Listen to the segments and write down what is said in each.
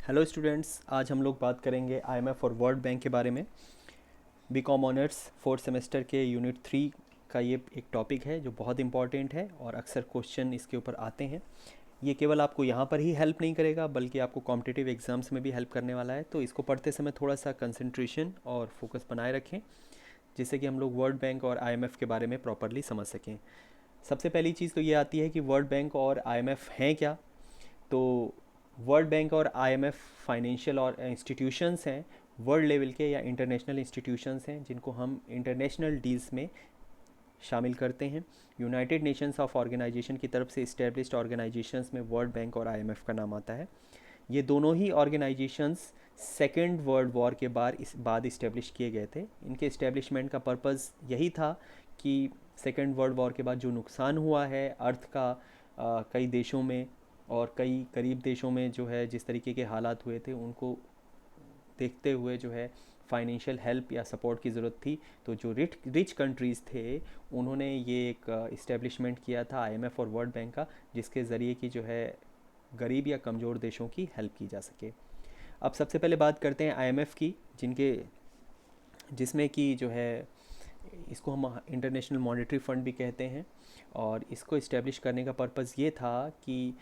Hello students, आज हम लोग बात करेंगे आईएमएफ और वर्ल्ड बैंक के बारे में। बीकॉम ऑनर्स फोर्थ सेमेस्टर के यूनिट 3 का ये एक टॉपिक है जो बहुत इंपॉर्टेंट है और अक्सर क्वेश्चन इसके ऊपर आते हैं। ये केवल आपको यहाँ पर ही हेल्प नहीं करेगा बल्कि आपको कॉम्पिटिटिव एग्जाम्स में भी हेल्प करने वाला है, तो इसको पढ़ते समय थोड़ा सा कंसंट्रेशन और फोकस बनाए रखें जिससे कि हम लोग वर्ल्ड बैंक और आईएमएफ के बारे में प्रॉपरली समझ सकें। सबसे पहली चीज़ तो ये आती है कि वर्ल्ड बैंक और आईएमएफ हैं क्या। तो वर्ल्ड बैंक और आईएमएफ फाइनेंशियल और इंस्टीट्यूशंस हैं, वर्ल्ड लेवल के या इंटरनेशनल इंस्टीट्यूशंस हैं जिनको हम इंटरनेशनल डील्स में शामिल करते हैं। यूनाइटेड नेशंस ऑफ ऑर्गेनाइजेशन की तरफ से इस्टेब्लिश्ड ऑर्गेनाइजेशंस में वर्ल्ड बैंक और आईएमएफ का नाम आता है। ये दोनों ही ऑर्गेनाइजेशंस सेकेंड वर्ल्ड वॉर के बाद इस्टेब्लिश किए गए थे। इनके इस्टेब्लिशमेंट का पर्पज़ यही था कि सेकेंड वर्ल्ड वॉर के बाद जो नुकसान हुआ है अर्थ का कई देशों में और कई करीब देशों में जो है जिस तरीके के हालात हुए थे उनको देखते हुए जो है फाइनेंशियल हेल्प या सपोर्ट की ज़रूरत थी। तो जो रिच कंट्रीज़ थे उन्होंने ये एक इस्टेब्लिशमेंट किया था आईएमएफ और वर्ल्ड बैंक का, जिसके ज़रिए की जो है गरीब या कमज़ोर देशों की हेल्प की जा सके। अब सबसे पहले बात करते हैं आईएमएफ की, जिसमें कि जो है इसको हम इंटरनेशनल मॉनेटरी फ़ंड भी कहते हैं। और इसको इस्टेब्लिश करने का पर्पज़ ये था कि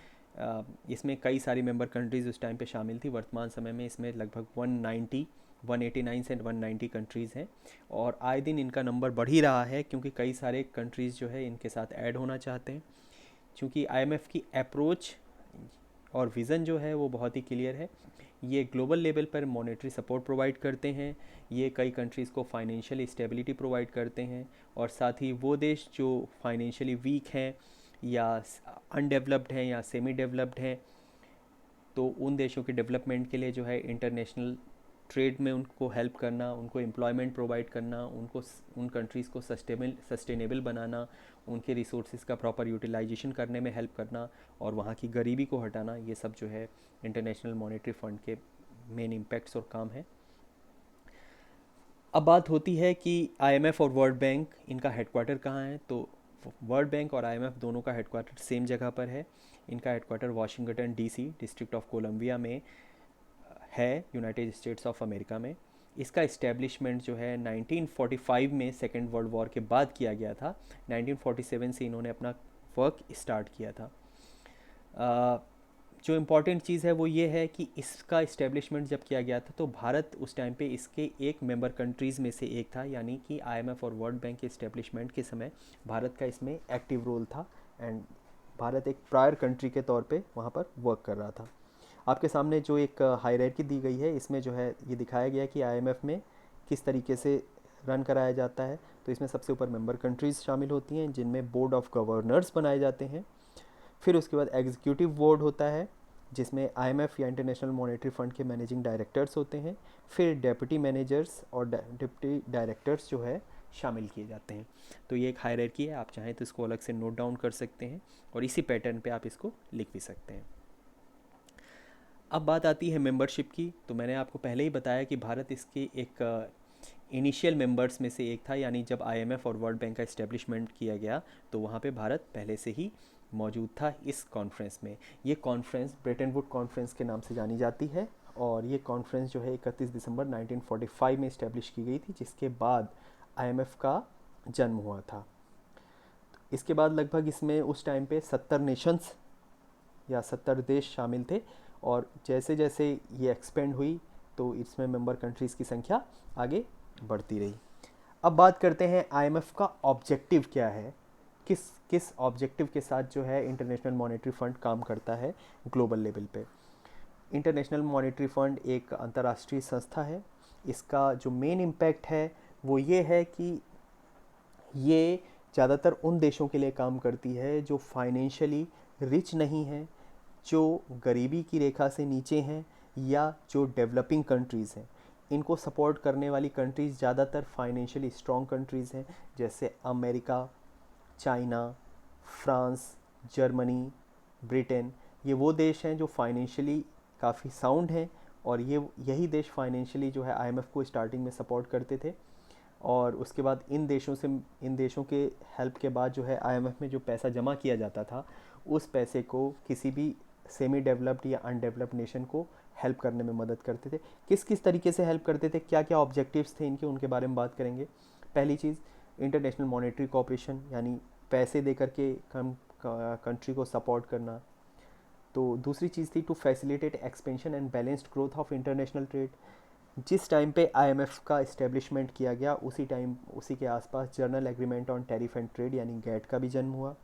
इसमें कई सारी मेंबर कंट्रीज़ उस टाइम पे शामिल थी। वर्तमान समय में इसमें लगभग 189 से 190 कंट्रीज़ हैं और आए दिन इनका नंबर बढ़ ही रहा है क्योंकि कई सारे कंट्रीज़ जो है इनके साथ ऐड होना चाहते हैं। क्योंकि आईएमएफ की अप्रोच और विज़न जो है वो बहुत ही क्लियर है। ये ग्लोबल लेवल पर मॉनेटरी सपोर्ट प्रोवाइड करते हैं, ये कई कंट्रीज़ को फाइनेंशियल स्टेबिलिटी प्रोवाइड करते हैं और साथ ही वो देश जो फाइनेंशियली वीक हैं या अनडेवलप्ड हैं या सेमी डेवलप्ड हैं तो उन देशों के डेवलपमेंट के लिए जो है इंटरनेशनल ट्रेड में उनको हेल्प करना, उनको एम्प्लॉयमेंट प्रोवाइड करना, उनको उन कंट्रीज़ को सस्टेनेबल बनाना, उनके रिसोर्सेज का प्रॉपर यूटिलाइजेशन करने में हेल्प करना और वहाँ की गरीबी को हटाना, ये सब जो है इंटरनेशनल मॉनेटरी फंड के मेन इम्पैक्ट्स और काम है। अब बात होती है कि आईएमएफ और वर्ल्ड बैंक इनका हेडक्वार्टर कहाँ है। तो वर्ल्ड बैंक और आईएमएफ दोनों का हेडक्वार्टर सेम जगह पर है। इनका headquarter Washington DC District of Columbia में है, यूनाइटेड स्टेट्स ऑफ अमेरिका में। इसका इस्टेब्लिशमेंट जो है 1945 में सेकेंड वर्ल्ड वॉर के बाद किया गया था। 1947 से इन्होंने अपना वर्क स्टार्ट किया था। जो इम्पॉर्टेंट चीज़ है वो ये है कि इसका इस्टेब्लिशमेंट जब किया गया था तो भारत उस टाइम पे इसके एक मेंबर कंट्रीज़ में से एक था, यानी कि आईएमएफ और वर्ल्ड बैंक के इस्टेब्लिशमेंट के समय भारत का इसमें एक्टिव रोल था एंड भारत एक प्रायर कंट्री के तौर पे वहाँ पर वर्क कर रहा था। आपके सामने जो एक हायरार्की दी गई है इसमें जो है ये दिखाया गया कि आईएमएफ में किस तरीके से रन कराया जाता है। तो इसमें सबसे ऊपर मेंबर कंट्रीज़ शामिल होती हैं जिनमें बोर्ड ऑफ गवर्नर्स बनाए जाते हैं। फिर उसके बाद एग्जीक्यूटिव बोर्ड होता है जिसमें आईएमएफ या इंटरनेशनल मॉनेटरी फंड के मैनेजिंग डायरेक्टर्स होते हैं। फिर डेप्यूटी मैनेजर्स और डिप्टी डायरेक्टर्स जो है शामिल किए जाते हैं। तो ये एक हायरार्की है, आप चाहें तो इसको अलग से नोट डाउन कर सकते हैं और इसी पैटर्न पे आप इसको लिख भी सकते हैं। अब बात आती है मेंबरशिप की। तो मैंने आपको पहले ही बताया कि भारत इसके एक इनिशियल मेंबर्स में से एक था, यानी जब आईएमएफ और वर्ल्ड बैंक का इस्टेब्लिशमेंट किया गया तो वहाँ पे भारत पहले से ही मौजूद था इस कॉन्फ्रेंस में। ये कॉन्फ्रेंस ब्रेटन वुड कॉन्फ्रेंस के नाम से जानी जाती है और ये कॉन्फ्रेंस जो है 31 दिसंबर 1945 में इस्टेब्लिश की गई थी, जिसके बाद आईएमएफ का जन्म हुआ था। इसके बाद लगभग इसमें उस टाइम पे 70 नेशंस या 70 देश शामिल थे और जैसे जैसे ये एक्सपेंड हुई तो इसमें मेंबर कंट्रीज़ की संख्या आगे बढ़ती रही। अब बात करते हैं आईएमएफ का ऑब्जेक्टिव क्या है, किस किस ऑब्जेक्टिव के साथ जो है इंटरनेशनल मॉनेटरी फंड काम करता है ग्लोबल लेवल पे। इंटरनेशनल मॉनेटरी फंड एक अंतर्राष्ट्रीय संस्था है। इसका जो मेन इम्पैक्ट है वो ये है कि ये ज़्यादातर उन देशों के लिए काम करती है जो फाइनेंशियली रिच नहीं हैं, जो गरीबी की रेखा से नीचे हैं या जो डेवलपिंग कंट्रीज़ हैं। इनको सपोर्ट करने वाली कंट्रीज़ ज़्यादातर फाइनेंशियली स्ट्रॉन्ग कंट्रीज़ हैं, जैसे America, China, France, Germany, Britain. ये वो देश हैं जो फाइनेंशियली काफ़ी साउंड हैं और ये यही देश फाइनेंशियली जो है आईएमएफ को स्टार्टिंग में सपोर्ट करते थे और उसके बाद इन देशों के हेल्प के बाद जो है आईएमएफ में जो पैसा जमा किया जाता था उस पैसे को किसी भी सेमी डेवलप्ड या अनडेवलप्ड नेशन को हेल्प करने में मदद करते थे। किस किस तरीके से हेल्प करते थे, क्या क्या ऑब्जेक्टिव्स थे इनके, उनके बारे में बात करेंगे। पहली चीज़ इंटरनेशनल मॉनेटरी कोऑपरेशन, यानी पैसे दे करके कंट्री को सपोर्ट करना। तो दूसरी चीज़ थी to facilitate expansion and balanced growth of international trade. जिस टाइम पे आईएमएफ का इस्टेब्लिशमेंट किया गया उसी के आसपास general agreement on tariff and trade यानी गैट का भी जन्म हुआ,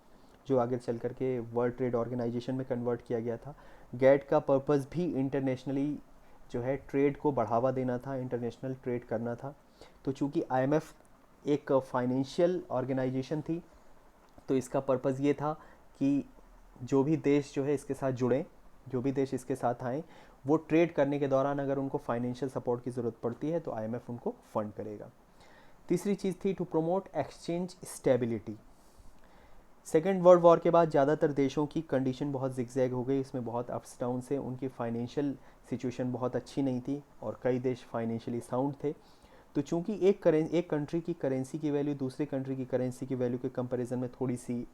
जो आगे चल करके वर्ल्ड ट्रेड ऑर्गेनाइजेशन में कन्वर्ट किया गया था। गैट का पर्पस भी इंटरनेशनली जो है ट्रेड को बढ़ावा देना था, इंटरनेशनल ट्रेड करना था। तो चूंकि आईएमएफ एक फाइनेंशियल ऑर्गेनाइजेशन थी, तो इसका पर्पस ये था कि जो भी देश जो है इसके साथ जुड़ें, जो भी देश इसके साथ आएँ, वो ट्रेड करने के दौरान अगर उनको फाइनेंशियल सपोर्ट की ज़रूरत पड़ती है तो आईएमएफ उनको फंड करेगा। तीसरी चीज़ थी to promote exchange stability. Second World War के बाद ज़्यादातर देशों की कंडीशन बहुत जिगजैग हो गई, इसमें बहुत अप्स डाउन से, उनकी फाइनेंशियल सिचुएशन बहुत अच्छी नहीं थी और कई देश फाइनेंशियली साउंड थे। तो चूंकि एक कंट्री की करेंसी की वैल्यू दूसरी कंट्री की करेंसी की वैल्यू के कंपैरिजन में थोड़ी सी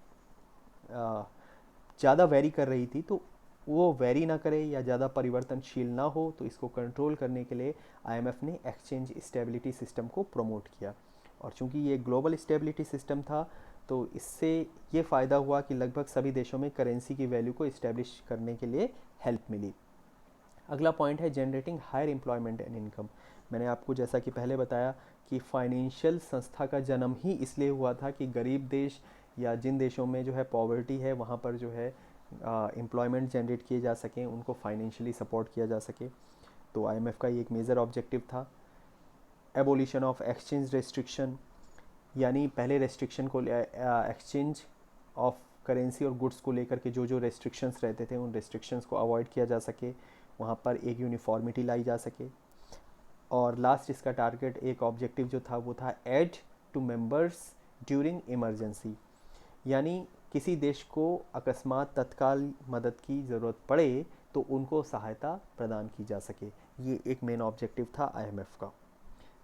ज़्यादा वेरी कर रही थी, तो वो वेरी ना करे या ज़्यादा परिवर्तनशील ना हो, तो इसको कंट्रोल करने के लिए आईएमएफ ने एक्सचेंज स्टेबिलिटी सिस्टम को प्रमोट किया। और चूंकि ये ग्लोबल स्टेबिलिटी सिस्टम था, तो इससे ये फ़ायदा हुआ कि लगभग सभी देशों में करेंसी की वैल्यू को इस्टेब्लिश करने के लिए हेल्प मिली। अगला पॉइंट है generating higher employment and income. मैंने आपको जैसा कि पहले बताया कि फाइनेंशियल संस्था का जन्म ही इसलिए हुआ था कि गरीब देश या जिन देशों में जो है पॉवर्टी है, वहाँ पर जो है एम्प्लॉयमेंट जनरेट किए जा सकें, उनको फाइनेंशियली सपोर्ट किया जा सके। तो आईएमएफ का ये एक मेजर ऑब्जेक्टिव था। एबोलिशन ऑफ एक्सचेंज रेस्ट्रिक्शन, यानी पहले रेस्ट्रिक्शन को एक्सचेंज ऑफ करेंसी और गुड्स को लेकर के जो जो रेस्ट्रिक्शंस रहते थे, उन रेस्ट्रिक्शंस को अवॉइड किया जा सके, वहाँ पर एक यूनिफॉर्मिटी लाई जा सके। और लास्ट इसका टारगेट, एक ऑब्जेक्टिव जो था वो था aid to members during emergency, यानी किसी देश को अकस्मात तत्काल मदद की ज़रूरत पड़े तो उनको सहायता प्रदान की जा सके। ये एक मेन ऑब्जेक्टिव था आईएमएफ का।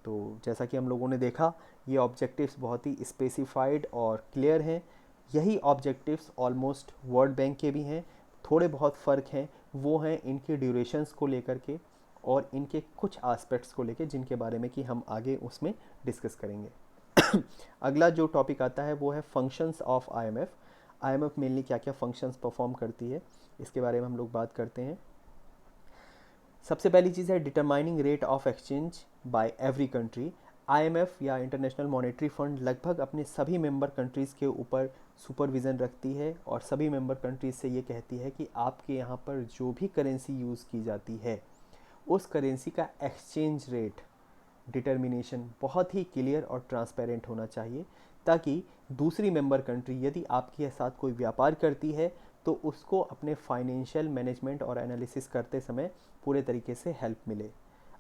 तो जैसा कि हम लोगों ने देखा, ये ऑब्जेक्टिव्स बहुत ही स्पेसिफाइड और क्लियर हैं। यही ऑब्जेक्टिव्स ऑलमोस्ट वर्ल्ड बैंक के भी हैं। थोड़े बहुत फ़र्क हैं, वो हैं इनके ड्यूरेशंस को लेकर के और इनके कुछ एस्पेक्ट्स को लेकर, जिनके बारे में कि हम आगे उसमें डिस्कस करेंगे। अगला जो टॉपिक आता है वो है functions of IMF. IMF mainly क्या क्या फंक्शंस परफॉर्म करती है, इसके बारे में हम लोग बात करते हैं। सबसे पहली चीज़ है determining rate of exchange bye every country. IMF या इंटरनेशनल मॉनेटरी फंड लगभग अपने सभी मेंबर कंट्रीज़ के ऊपर सुपरविज़न रखती है और सभी मेंबर कंट्रीज़ से ये कहती है कि आपके यहाँ पर जो भी करेंसी यूज़ की जाती है, उस करेंसी का एक्सचेंज रेट डिटर्मिनेशन बहुत ही क्लियर और ट्रांसपेरेंट होना चाहिए, ताकि दूसरी मेंबर कंट्री यदि आपके साथ कोई व्यापार करती है तो उसको अपने फाइनेंशियल मैनेजमेंट और एनालिसिस करते समय पूरे तरीके से हेल्प मिले।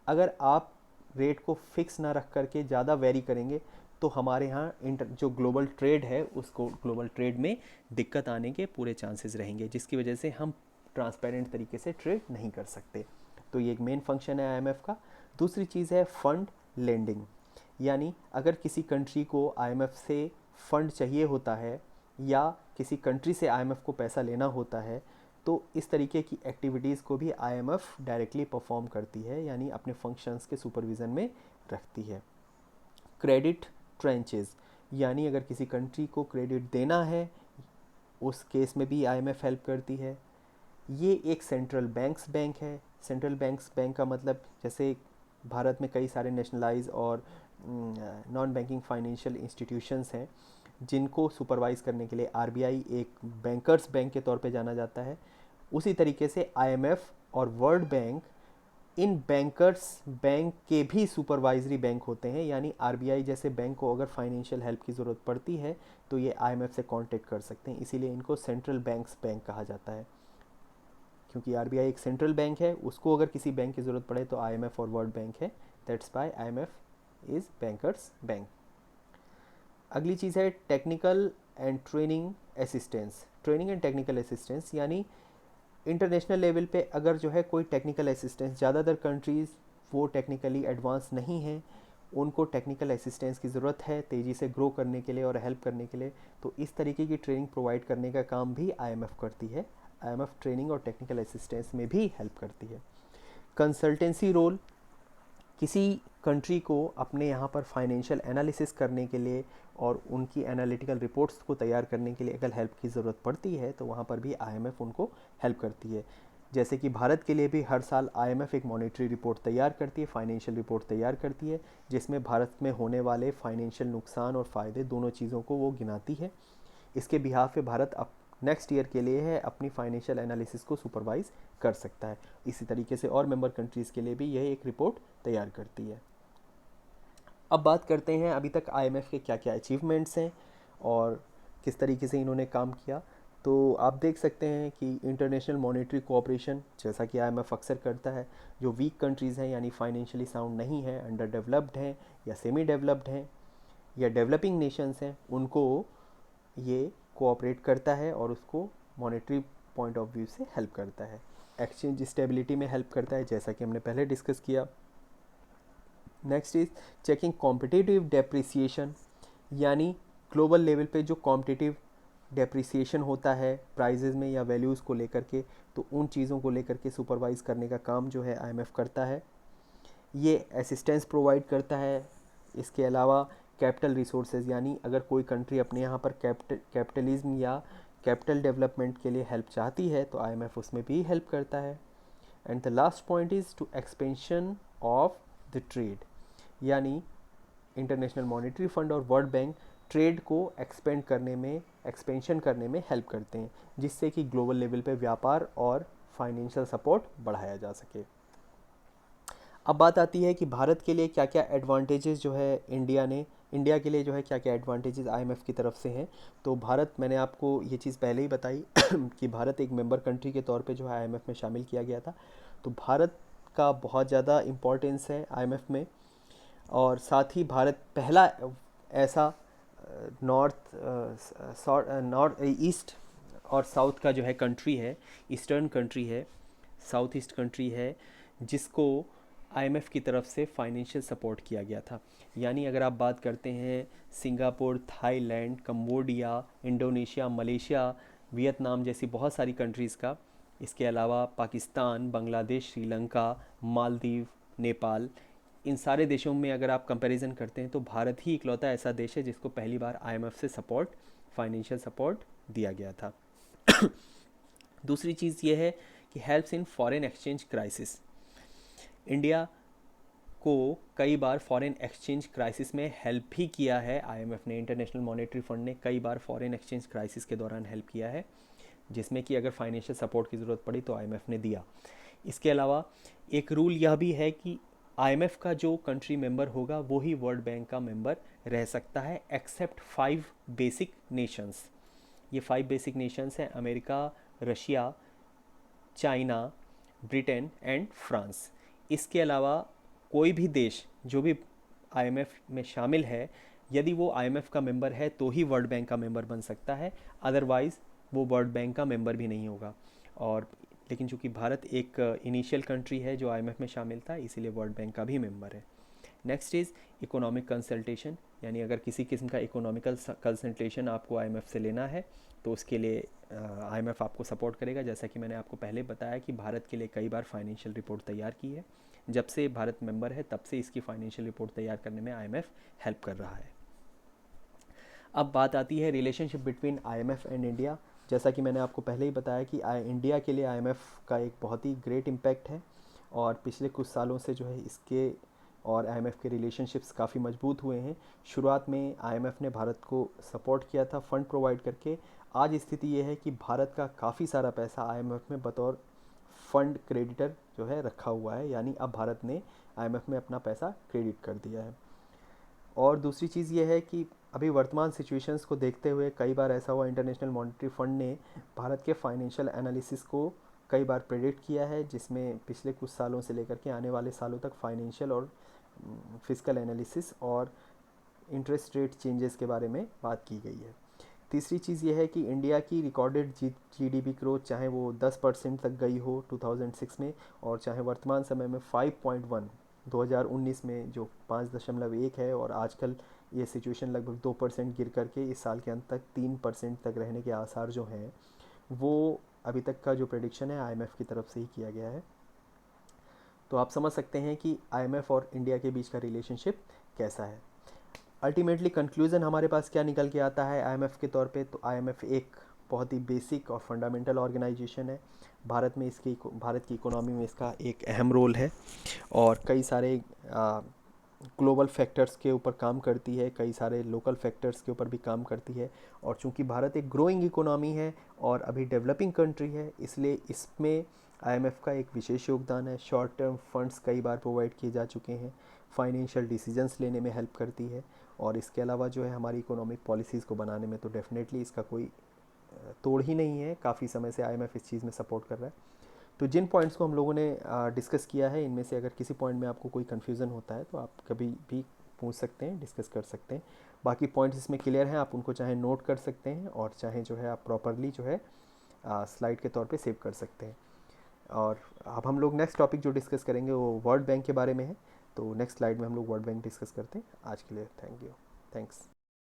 अगर आप रेट को फिक्स ना रख करके ज़्यादा वेरी करेंगे तो हमारे यहाँ जो ग्लोबल ट्रेड है, उसको ग्लोबल ट्रेड में दिक्कत आने के पूरे चांसेस रहेंगे, जिसकी वजह से हम ट्रांसपेरेंट तरीके से ट्रेड नहीं कर सकते। तो ये एक मेन फंक्शन है आईएमएफ का। दूसरी चीज़ है फंड लेंडिंग, यानी अगर किसी कंट्री को आईएमएफ से फंड चाहिए होता है या किसी कंट्री से आईएमएफ को पैसा लेना होता है, तो इस तरीके की एक्टिविटीज़ को भी आईएमएफ डायरेक्टली परफॉर्म करती है, यानी अपने फंक्शंस के सुपरविज़न में रखती है। क्रेडिट ट्रेंचेस, यानी अगर किसी कंट्री को क्रेडिट देना है, उस केस में भी आईएमएफ हेल्प करती है। ये एक सेंट्रल बैंक है। सेंट्रल बैंक का मतलब, जैसे भारत में कई सारे नेशनलाइज और नॉन बैंकिंग फाइनेंशियल इंस्टीट्यूशंस हैं जिनको सुपरवाइज़ करने के लिए आरबीआई एक बैंकर्स बैंक के तौर पे जाना जाता है। उसी तरीके से आईएमएफ और वर्ल्ड बैंक इन बैंकर्स बैंक के भी सुपरवाइजरी बैंक होते हैं, यानी आरबीआई जैसे बैंक को अगर फाइनेंशियल हेल्प की ज़रूरत पड़ती है तो ये आईएमएफ से कांटेक्ट कर सकते हैं, इसीलिए इनको सेंट्रल बैंक कहा जाता है। क्योंकि आरबीआई एक सेंट्रल बैंक है, उसको अगर किसी बैंक की ज़रूरत पड़े तो आईएमएफ और वर्ल्ड बैंक है, that's why IMF is bankers bank. अगली चीज़ है technical and training assistance. Training and technical assistance, यानी इंटरनेशनल लेवल पे अगर जो है कोई टेक्निकल असिस्टेंस, ज़्यादातर कंट्रीज़ वो टेक्निकली एडवांस नहीं हैं, उनको टेक्निकल असिस्टेंस की ज़रूरत है तेज़ी से ग्रो करने के लिए और हेल्प करने के लिए, तो इस तरीके की ट्रेनिंग प्रोवाइड करने का काम भी आईएमएफ करती है। आईएमएफ ट्रेनिंग और टेक्निकल असिस्टेंस में भी हेल्प करती है। कंसल्टेंसी रोल, किसी कंट्री को अपने यहाँ पर फाइनेंशियल एनालिसिस करने के लिए और उनकी एनालिटिकल रिपोर्ट्स को तैयार करने के लिए अगर हेल्प की ज़रूरत पड़ती है तो वहाँ पर भी आईएमएफ उनको हेल्प करती है। जैसे कि भारत के लिए भी हर साल आईएमएफ एक मॉनेटरी रिपोर्ट तैयार करती है, फाइनेंशियल रिपोर्ट तैयार करती है, जिसमें भारत में होने वाले फाइनेंशियल नुकसान और फ़ायदे दोनों चीज़ों को वो गिनाती है। इसके बिहाफ पे भारत अब नेक्स्ट ईयर के लिए है अपनी फाइनेंशियल एनालिसिस को सुपरवाइज कर सकता है। इसी तरीके से और मेंबर कंट्रीज़ के लिए भी यह एक रिपोर्ट तैयार करती है। अब बात करते हैं अभी तक आईएमएफ के क्या क्या अचीवमेंट्स हैं और किस तरीके से इन्होंने काम किया। तो आप देख सकते हैं कि इंटरनेशनल मॉनेटरी कोऑपरेशन, जैसा कि आईएमएफ अक्सर करता है, जो वीक कंट्रीज़ हैं यानी फाइनेंशियली साउंड नहीं है, अंडर डेवलप्ड हैं या सेमी डेवलप्ड हैं या डेवलपिंग नेशंस हैं, उनको ये कोऑपरेट करता है और उसको मॉनेटरी पॉइंट ऑफ व्यू से हेल्प करता है। एक्सचेंज स्टेबिलिटी में हेल्प करता है, जैसा कि हमने पहले डिस्कस किया। Next is checking competitive depreciation, यानी ग्लोबल लेवल पे जो कॉम्पिटिटिव डेप्रिसिएशन होता है प्राइजेज़ में या वैल्यूज़ को लेकर के, तो उन चीज़ों को लेकर के सुपरवाइज़ करने का काम जो है आईएमएफ करता है। ये असिस्टेंस प्रोवाइड करता है। इसके अलावा कैपिटल रिसोर्सेज, यानी अगर कोई कंट्री अपने यहाँ पर कैपिटलिज्म या कैपिटल डेवलपमेंट के लिए हेल्प चाहती है तो आईएमएफ उसमें भी हेल्प करता है। And the last point is to expansion of the trade, यानी इंटरनेशनल मॉनेटरी फंड और वर्ल्ड बैंक ट्रेड को एक्सपेंड करने में, एक्सपेंशन करने में हेल्प करते हैं, जिससे कि ग्लोबल लेवल पे व्यापार और फाइनेंशियल सपोर्ट बढ़ाया जा सके। अब बात आती है कि भारत के लिए क्या क्या एडवांटेजेस जो है इंडिया के लिए जो है क्या क्या एडवांटेजेस आईएमएफ की तरफ से हैं। तो भारत, मैंने आपको ये चीज़ पहले ही बताई कि भारत एक मेंबर कंट्री के तौर पे जो है आईएमएफ में शामिल किया गया था, तो भारत का बहुत ज़्यादा इम्पोर्टेंस है आईएमएफ में। और साथ ही भारत पहला ऐसा नॉर्थ ईस्ट और साउथ का जो है कंट्री है, ईस्टर्न कंट्री है, साउथ ईस्ट कंट्री है, जिसको आईएमएफ की तरफ से फाइनेंशियल सपोर्ट किया गया था। यानी अगर आप बात करते हैं Singapore, Thailand, Cambodia, Indonesia, Malaysia, Vietnam जैसी बहुत सारी कंट्रीज़ का, इसके अलावा पाकिस्तान, बांग्लादेश, श्रीलंका, मालदीव, नेपाल, इन सारे देशों में अगर आप कंपैरिजन करते हैं तो भारत ही इकलौता ऐसा देश है जिसको पहली बार आईएमएफ से सपोर्ट, फाइनेंशियल सपोर्ट दिया गया था। दूसरी चीज़ ये है कि helps in foreign exchange crisis. India को कई बार फॉरेन एक्सचेंज क्राइसिस में हेल्प भी किया है आईएमएफ ने, इंटरनेशनल मॉनेटरी फंड ने कई बार फॉरेन एक्सचेंज क्राइसिस के दौरान हेल्प किया है, जिसमें कि अगर फाइनेंशियल सपोर्ट की ज़रूरत पड़ी तो आईएमएफ ने दिया। इसके अलावा एक रूल यह भी है कि आईएमएफ का जो कंट्री मेंबर होगा वो ही वर्ल्ड बैंक का मेंबर रह सकता है, एक्सेप्ट 5 बेसिक नेशंस। ये 5 बेसिक नेशंस हैं America, Russia, China, Britain and France. इसके अलावा कोई भी देश जो भी आईएमएफ में शामिल है, यदि वो आईएमएफ का मेंबर है तो ही वर्ल्ड बैंक का मेंबर बन सकता है, अदरवाइज़ वो वर्ल्ड बैंक का मेंबर भी नहीं होगा। और लेकिन चूंकि भारत एक इनिशियल कंट्री है जो आईएमएफ में शामिल था, इसीलिए वर्ल्ड बैंक का भी मेंबर है। नेक्स्ट इज़ इकोनॉमिक कंसल्टेशन, यानी अगर किसी किस्म का इकोनॉमिकल कंसल्टेशन आपको आईएमएफ से लेना है तो उसके लिए आईएमएफ आपको सपोर्ट करेगा। जैसा कि मैंने आपको पहले बताया कि भारत के लिए कई बार फाइनेंशियल रिपोर्ट तैयार की है, जब से भारत मेंबर है तब से इसकी फाइनेंशियल रिपोर्ट तैयार करने में आईएमएफ हेल्प कर रहा है। अब बात आती है relationship between IMF and India. जैसा कि मैंने आपको पहले ही बताया कि इंडिया के लिए आईएमएफ का एक बहुत ही ग्रेट इम्पैक्ट है और पिछले कुछ सालों से जो है इसके और आईएमएफ के रिलेशनशिप्स काफ़ी मजबूत हुए हैं। शुरुआत में आईएमएफ ने भारत को सपोर्ट किया था फंड प्रोवाइड करके। आज स्थिति ये है कि भारत का काफ़ी सारा पैसा आईएमएफ में बतौर फंड क्रेडिटर जो है रखा हुआ है, यानी अब भारत ने आईएमएफ में अपना पैसा क्रेडिट कर दिया है। और दूसरी चीज़ ये है कि अभी वर्तमान सिचुएशंस को देखते हुए कई बार ऐसा हुआ इंटरनेशनल मॉनेटरी फंड ने भारत के फाइनेंशियल एनालिसिस को कई बार प्रेडिक्ट किया है, जिसमें पिछले कुछ सालों से लेकर के आने वाले सालों तक फाइनेंशियल और फिजिकल एनालिसिस और इंटरेस्ट रेट चेंजेस के बारे में बात की गई है। तीसरी चीज़ ये है कि इंडिया की रिकॉर्डेड जीडीपी ग्रोथ चाहे वो 10% तक गई हो 2006 में, और चाहे वर्तमान समय में 5.1 2019 में जो 5.1 है, और आजकल ये सिचुएशन लगभग 2% गिर करके इस साल के अंत तक 3% तक रहने के आसार जो हैं, वो अभी तक का जो प्रेडिक्शन है आईएमएफ की तरफ से ही किया गया है। तो आप समझ सकते हैं कि आईएमएफ और इंडिया के बीच का रिलेशनशिप कैसा है। अल्टीमेटली कंक्लूज़न हमारे पास क्या निकल के आता है आईएमएफ के तौर पे, तो आईएमएफ एक बहुत ही बेसिक और फंडामेंटल ऑर्गेनाइजेशन है। भारत की इकोनॉमी में इसका एक अहम रोल है और कई सारे ग्लोबल फैक्टर्स के ऊपर काम करती है, कई सारे लोकल फैक्टर्स के ऊपर भी काम करती है। और चूंकि भारत एक ग्रोइंग इकोनॉमी है और अभी डेवलपिंग कंट्री है, इसलिए इसमें आईएमएफ का एक विशेष योगदान है। शॉर्ट टर्म फंड्स कई बार प्रोवाइड किए जा चुके हैं, फाइनेंशियल डिसीजंस लेने में हेल्प करती है, और इसके अलावा जो है हमारी इकोनॉमिक पॉलिसीज़ को बनाने में तो डेफिनेटली इसका कोई तोड़ ही नहीं है। काफ़ी समय से आईएमएफ इस चीज़ में सपोर्ट कर रहा है। तो जिन पॉइंट्स को हम लोगों ने डिस्कस किया है, इनमें से अगर किसी पॉइंट में आपको कोई कन्फ्यूज़न होता है तो आप कभी भी पूछ सकते हैं, डिस्कस कर सकते हैं। बाकी पॉइंट्स इसमें क्लियर हैं, आप उनको चाहे नोट कर सकते हैं और चाहे जो है आप प्रॉपरली जो है स्लाइड के तौर पे सेव कर सकते हैं। और अब हम लोग नेक्स्ट टॉपिक जो डिस्कस करेंगे वो वर्ल्ड बैंक के बारे में है। तो नेक्स्ट स्लाइड में हम लोग वर्ल्ड बैंक डिस्कस करते हैं। आज के लिए थैंक यू, थैंक्स।